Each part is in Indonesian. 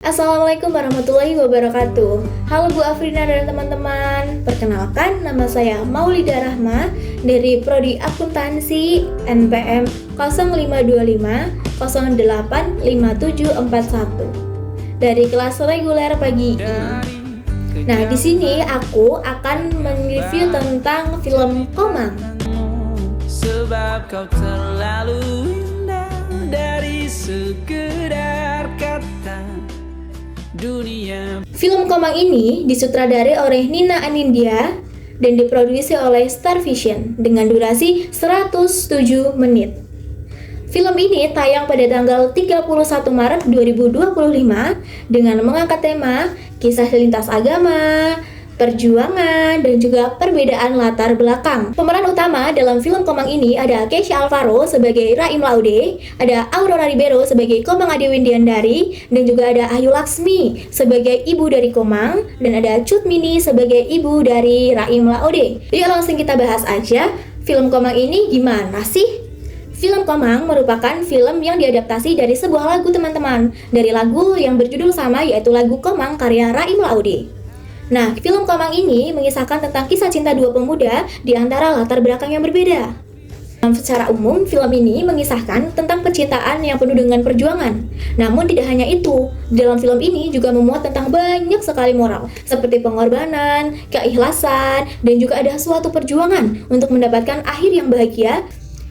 Assalamualaikum warahmatullahi wabarakatuh. Halo Bu Afrina dan teman-teman. Perkenalkan, nama saya Maulida Rahma dari Prodi Akuntansi NPM 0525 085741 dari kelas reguler pagi ini. Nah, di sini aku akan mereview tentang film Komang. Sebab kau terlalu indah dari sekedar kata dunia. Film Komang ini disutradarai oleh Nina Anindya dan diproduksi oleh Star Vision dengan durasi 107 menit. Film ini tayang pada tanggal 31 Maret 2025 dengan mengangkat tema kisah lintas agama, perjuangan, dan juga perbedaan latar belakang. Pemeran utama dalam film Komang ini ada Keisha Alvaro sebagai Raim Laude, ada Aurora Ribeiro sebagai Komang Ade Windiandari, dan juga ada Ayu Laksmi sebagai ibu dari Komang, dan ada Cut Mini sebagai ibu dari Raim Laude. Yuk langsung kita bahas aja, film Komang ini gimana sih? Film Komang merupakan film yang diadaptasi dari sebuah lagu teman-teman, dari lagu yang berjudul sama yaitu lagu Komang karya Raim Laude. Nah, film Komang ini mengisahkan tentang kisah cinta dua pemuda di antara latar belakang yang berbeda. Secara umum, film ini mengisahkan tentang percintaan yang penuh dengan perjuangan. Namun tidak hanya itu, dalam film ini juga memuat tentang banyak sekali moral, seperti pengorbanan, keikhlasan, dan juga ada suatu perjuangan untuk mendapatkan akhir yang bahagia.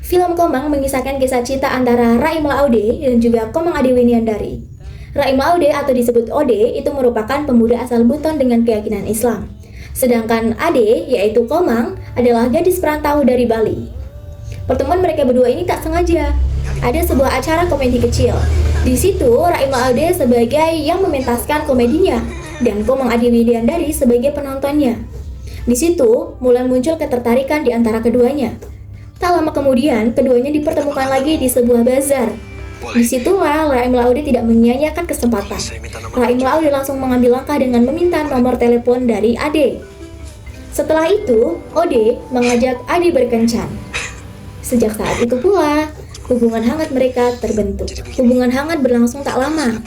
Film Komang mengisahkan kisah cinta antara Raim Laude dan juga Komang Ade Windiandari. Raim Laude atau disebut Ode itu merupakan pemuda asal Buton dengan keyakinan Islam. Sedangkan Ade, yaitu Komang, adalah gadis perantau dari Bali. Pertemuan mereka berdua ini tak sengaja. Ada sebuah acara komedi kecil. Di situ Raim Laude sebagai yang mementaskan komedinya dan Komang Ade Windiandari sebagai penontonnya. Di situ mulai muncul ketertarikan di antara keduanya. Tak lama kemudian, keduanya dipertemukan lagi di sebuah bazar. Disitulah Raim Laude tidak menyia-nyiakan kesempatan. Raim Laude langsung mengambil langkah dengan meminta nomor telepon dari Ade. Setelah itu, Ode mengajak Ade berkencan. Sejak saat itu pula, hubungan hangat mereka terbentuk. Hubungan hangat berlangsung tak lama.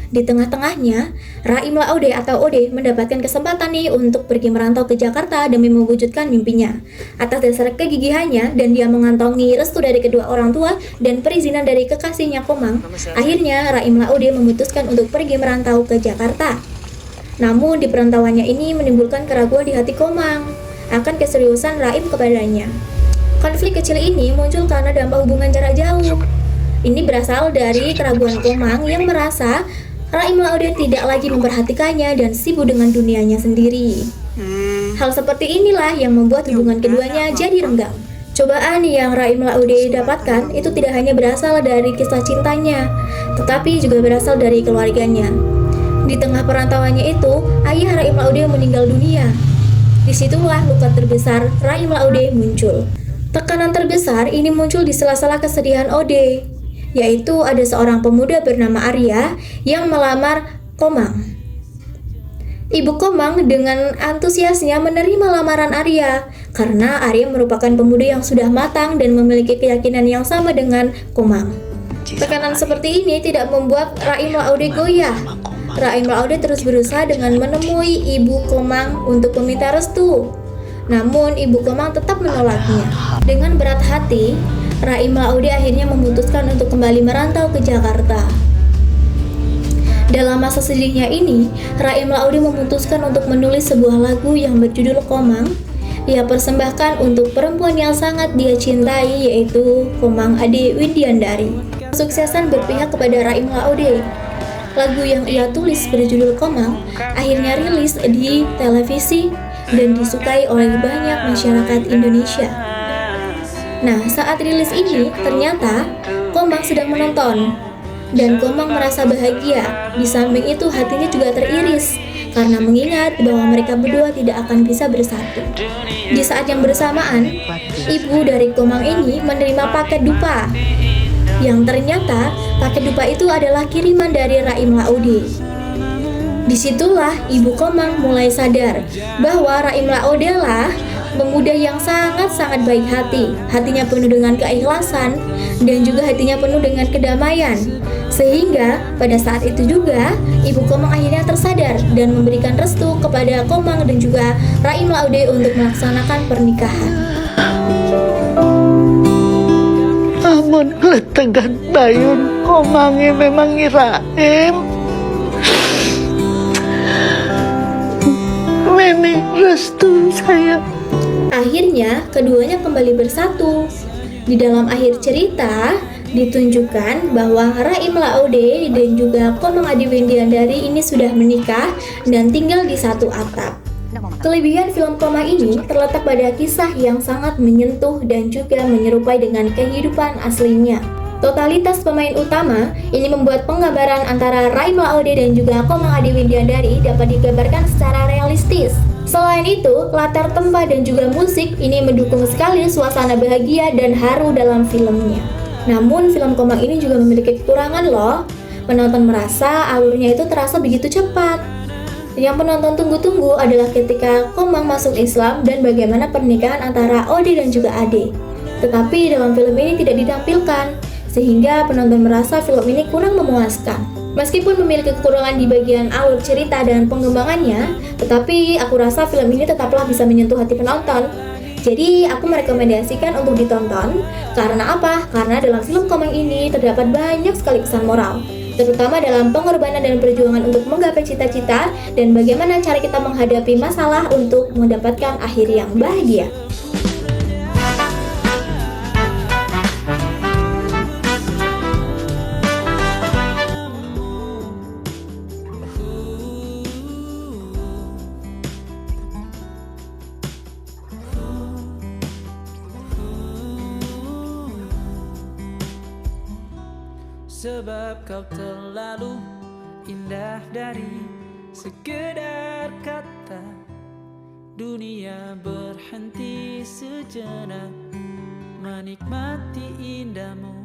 Di tengah-tengahnya, Raim Laude atau Ode mendapatkan kesempatan nih untuk pergi merantau ke Jakarta demi mewujudkan mimpinya. Atas dasar kegigihannya dan dia mengantongi restu dari kedua orang tua dan perizinan dari kekasihnya Komang, akhirnya Raim Laude memutuskan untuk pergi merantau ke Jakarta. Namun di perantauannya ini menimbulkan keraguan di hati Komang akan keseriusan Raim kepadanya. Konflik kecil ini muncul karena dampak hubungan jarak jauh. Ini berasal dari keraguan Komang yang merasa Raim Laude tidak lagi memperhatikannya dan sibuk dengan dunianya sendiri. Hal seperti inilah yang membuat hubungan keduanya jadi renggang. Cobaan yang Raim Laude dapatkan itu tidak hanya berasal dari kisah cintanya, tetapi juga berasal dari keluarganya. Di tengah perantauannya itu, ayah Raim Laude meninggal dunia. Disitulah luka terbesar Raim Laude muncul. Tekanan terbesar ini muncul di sela-sela kesedihan Ode, yaitu ada seorang pemuda bernama Arya yang melamar Komang. Ibu Komang dengan antusiasnya menerima lamaran Arya karena Arya merupakan pemuda yang sudah matang dan memiliki keyakinan yang sama dengan Komang. Tekanan seperti ini tidak membuat Raim Laude goyah. Raim Laude terus berusaha dengan menemui ibu Komang untuk meminta restu. Namun ibu Komang tetap menolaknya. Dengan berat hati, Raim Laude akhirnya memutuskan untuk kembali merantau ke Jakarta. Dalam masa sedihnya ini, Raim Laude memutuskan untuk menulis sebuah lagu yang berjudul Komang. Ia persembahkan untuk perempuan yang sangat dia cintai, yaitu Komang Ade Windiandari. Kesuksesan berpihak kepada Raim Laude. Lagu yang ia tulis berjudul Komang akhirnya rilis di televisi dan disukai oleh banyak masyarakat Indonesia. Nah, saat rilis ini, ternyata Komang sedang menonton dan Komang merasa bahagia. Di samping itu hatinya juga teriris karena mengingat bahwa mereka berdua tidak akan bisa bersatu. Di saat yang bersamaan, ibu dari Komang ini menerima paket dupa yang ternyata paket dupa itu adalah kiriman dari Raim Laude. Disitulah ibu Komang mulai sadar bahwa Raim Laude lah pemuda yang sangat-sangat baik hati. Hatinya penuh dengan keikhlasan dan juga hatinya penuh dengan kedamaian. Sehingga pada saat itu juga Ibu Komang akhirnya tersadar dan memberikan restu kepada Komang dan juga Raim Laude untuk melaksanakan pernikahan. Amun kletengan bayun Komange memang Raim. Meni restu saya. Akhirnya keduanya kembali bersatu. Di dalam akhir cerita ditunjukkan bahwa Raim Laude dan juga Komang Adiwindiandari ini sudah menikah dan tinggal di satu atap. Kelebihan film Komang ini terletak pada kisah yang sangat menyentuh dan juga menyerupai dengan kehidupan aslinya. Totalitas pemain utama ini membuat penggambaran antara Raim Laude dan juga Komang Adiwindiandari dapat digambarkan secara realistis. Selain itu, latar tempat dan juga musik ini mendukung sekali suasana bahagia dan haru dalam filmnya. Namun, film Komang ini juga memiliki kekurangan loh. Penonton merasa alurnya itu terasa begitu cepat. Yang penonton tunggu-tunggu adalah ketika Komang masuk Islam dan bagaimana pernikahan antara Ode dan juga Ade. Tetapi dalam film ini tidak ditampilkan, sehingga penonton merasa film ini kurang memuaskan. Meskipun memiliki kekurangan di bagian alur cerita dan pengembangannya, tetapi aku rasa film ini tetaplah bisa menyentuh hati penonton. Jadi aku merekomendasikan untuk ditonton. Karena apa? Karena dalam film Komang ini terdapat banyak sekali pesan moral, terutama dalam pengorbanan dan perjuangan untuk menggapai cita-cita dan bagaimana cara kita menghadapi masalah untuk mendapatkan akhir yang bahagia. Sebab kau terlalu indah dari sekedar kata. Dunia berhenti sejenak menikmati indahmu.